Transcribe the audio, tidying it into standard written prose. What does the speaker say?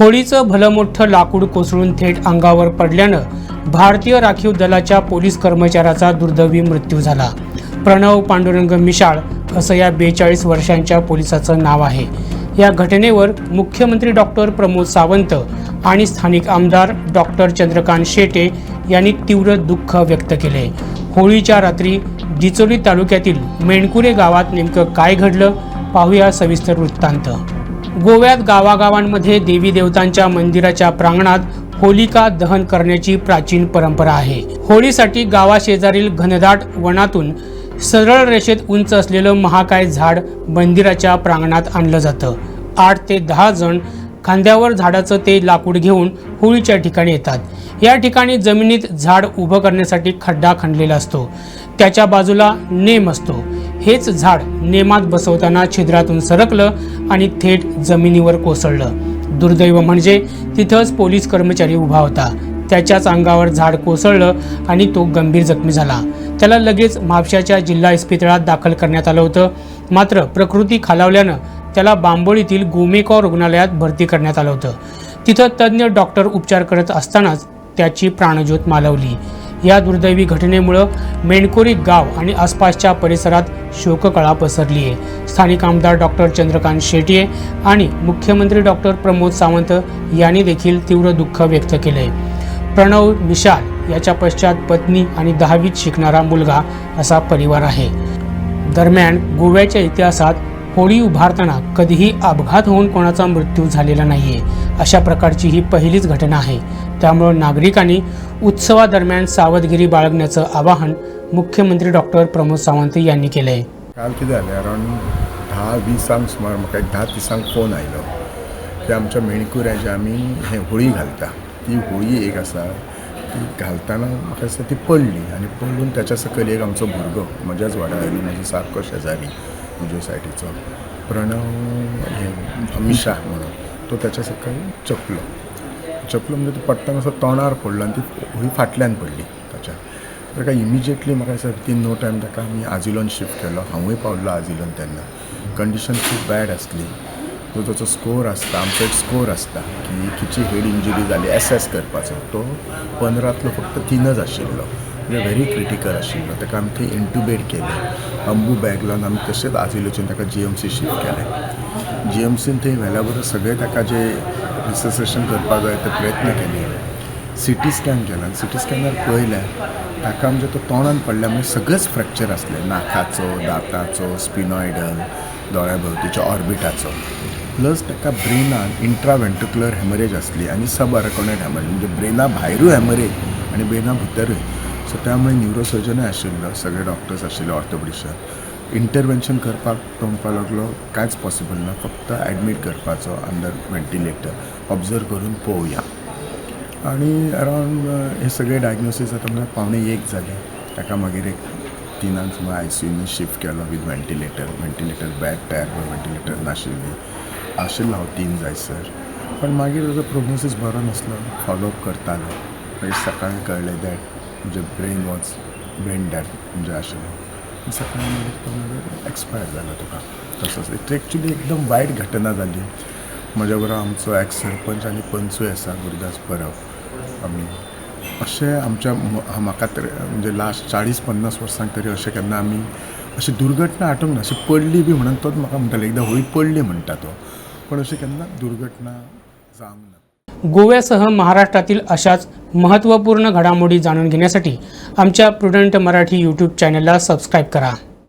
होळीचं भलं मोठं लाकूड कोसळून थेट अंगावर पडल्यानं भारतीय राखीव दलाच्या पोलीस कर्मचाऱ्याचा दुर्दैवी मृत्यू झाला। प्रणव पांडुरंग मिशाळ असं या 42 वर्षांच्या पोलिसाचं नाव आहे। या घटनेवर मुख्यमंत्री डॉक्टर प्रमोद सावंत आणि स्थानिक आमदार डॉक्टर चंद्रकांत शेटे यांनी तीव्र दुःख व्यक्त केले। होळीच्या रात्री डिचोली तालुक्यातील मेणकुरे गावात नेमकं काय घडलं पाहूया सविस्तर वृत्तांत। गोव्यात गावागावांमध्ये देवी देवतांच्या मंदिराच्या प्रांगणात होलिका दहन करण्याची प्राचीन परंपरा आहे। होळीसाठी गावाशेजारील घनदाट वनातून सरळ रेषेत उंच असलेलं महाकाय झाड मंदिराच्या प्रांगणात आणलं जातं। 8 ते 10 जण खांद्यावर झाडाचं ते लाकूड घेऊन होळीच्या ठिकाणी येतात। या ठिकाणी जमिनीत झाड उभं करण्यासाठी खड्डा खणलेला असतो, त्याच्या बाजूला नेम असतो। हेच झाड नेमात बसवताना छिद्रातून सरकलं आणि थेट जमिनीवर कोसळलं। दुर्दैव म्हणजे तिथंच पोलीस कर्मचारी उभा होता, त्याच्याच अंगावर झाड कोसळलं आणि तो गंभीर जखमी झाला। त्याला लगेच म्हापशाच्या जिल्हा इस्पितळात दाखल करण्यात आलं होतं, मात्र प्रकृती खालावल्यानं त्याला बांबोळीतील गोमेकॉ रुग्णालयात भरती करण्यात आलं होतं। तिथं तज्ज्ञ डॉक्टर उपचार करत असतानाच त्याची प्राणज्योत मालवली। या दुर्दैवी घटनेमुळे मेणकुरी गाव आणि आसपासच्या परिसरात शोककळा पसरली आहे। स्थानिक आमदार डॉक्टर चंद्रकांत शेटे आणि मुख्यमंत्री डॉक्टर प्रमोद सावंत यांनी देखील तीव्र दुःख व्यक्त केले। प्रणव मिशाळ याच्या पश्चात पत्नी आणि 10वीत शिकणारा मुलगा असा परिवार आहे। दरम्यान गोव्याच्या इतिहासात होळी उभारताना कधीही अपघात होऊन कोणाचा मृत्यू झालेला नाहीये। अशा प्रकारची ही पहिलीच घटना आहे। त्यामुळे नागरिकांनी उत्सवादरम्यान सावधगिरी बाळगण्याचं आवाहन मुख्यमंत्री डॉक्टर प्रमोद सावंत यांनी केलंय। काल कितें जालें अरावंड 10-20 सुमार म्हाका एक 10 फोन आयलो की आमच्या मेणकुऱ्याचे आमी हे होळी घालता। ती होळी एक आसा ती घालतना म्हाका दिसता ती पडली आनी पडून त्याच्या सकयल एक आमचो भुरगो म्हज्याच वाड्यावयलो म्हाजो सारको शेजारी म्हज्या सायडीचो प्रणव मिशा म्हणून तो त्याच्या सकयल चपलो म्हणजे तो पडटाना असो तोंडार पडलो आनी ती होळी फाटल्यान पडली ताच्या। ताका इमिजिएटली म्हाका दिसता विथीन नो टायम ताका आमी आजिलोन शिफ्ट केलो। हांवूय पावलो आजिलोन तेन्ना। कंडिशन खूब बॅड आसली। जो ताचो स्कोर आसता आमचो एक स्कोर आसता की किची हेड इंजरी जाली एसेस करपाचो, तो 15तलो फक्त 3च आशिल्लो, म्हणजे व्हेरी क्रिटिकल आशिल्लो। ताका आमी थंय इंटुबेट केलें, अंबू बॅग लावन आमी तशेंच आजिलोच्यान ताका GMC शिफ्ट केलें। GMCन थंय व्हेल्या बरोबर सगळे ताका जे रिससेशन करपाक जाय ते प्रयत्न केले। CT स्कॅन केला आनी CT स्कॅनार पळयल्यार ताका म्हणजे तो तोंडान पडल्या म्हणजे सगळेच फ्रॅक्चर आसले, नाकाचो, दांताचो, स्पिनॉयडल, दोळ्या भोंवतीच्या ऑर्बिटाचो, प्लस ताका ब्रेनान इंट्राव्हेंट्रिक्युलर हॅमरेज आसली आनी सब अराकोनॉइड हॅमरेज म्हणजे ब्रेना भायरूय हॅमरेज आनी ब्रेना भितरूय। सो त्यामुळे न्यूरोसर्जनूय आशिल्लो, सगळे डॉक्टर्स आशिल्ले, ऑर्थोपेडिशन। इंटरवेंशन करपाक तो म्हणपाक लागलो कांयच पॉसिबल ना, फक्त एडमीट करपाचो अंडर व्हेंटिलेटर, ऑब्जर्व करून पळोवया। आनी अरावंड हे सगळे डायग्नोसीस आतां म्हणजे 1:15 जाली। ताका मागीर एक 3 सुमार ICUन शिफ्ट केलो with ventilator bad tyre ventilator नाशिल्ली, आशिल्लो हांव 3 जायसर। पण मागीर ताजो प्रोग्नोसीस बरो नासलो, फॉलोअप करतालो। मागीर सकाळीं कळ्ळें दॅट म्हणजे ब्रेन डेड म्हणजे आशिल्लो। सकाळीं मागीर तो मागीर एक्सपायर जालो तुका तसोच। एक्चुली एकदम वायट घटना जाली। म्हज्या बरोबर आमचो एक्स सरपंच आनी पंचूय आसा गुरुदास परब। आमी अशें आमच्या म्हाका तर म्हणजे लास्ट 40-50 वर्सांक तरी अशें केन्ना आमी अशी दुर्घटना आठवंक ना। अशी पडली बी म्हणून तोच म्हाका म्हणटालो एकदां होळी पडली म्हणटा तो, पण अशी केन्ना दुर्घटना जावंक ना। गोव्यासह महाराष्ट्रातील अशाच महत्त्वपूर्ण घडामोडी जाणून घेण्यासाठी आमच्या प्रुडंट मराठी यूट्यूब चॅनलला सबस्क्राईब करा।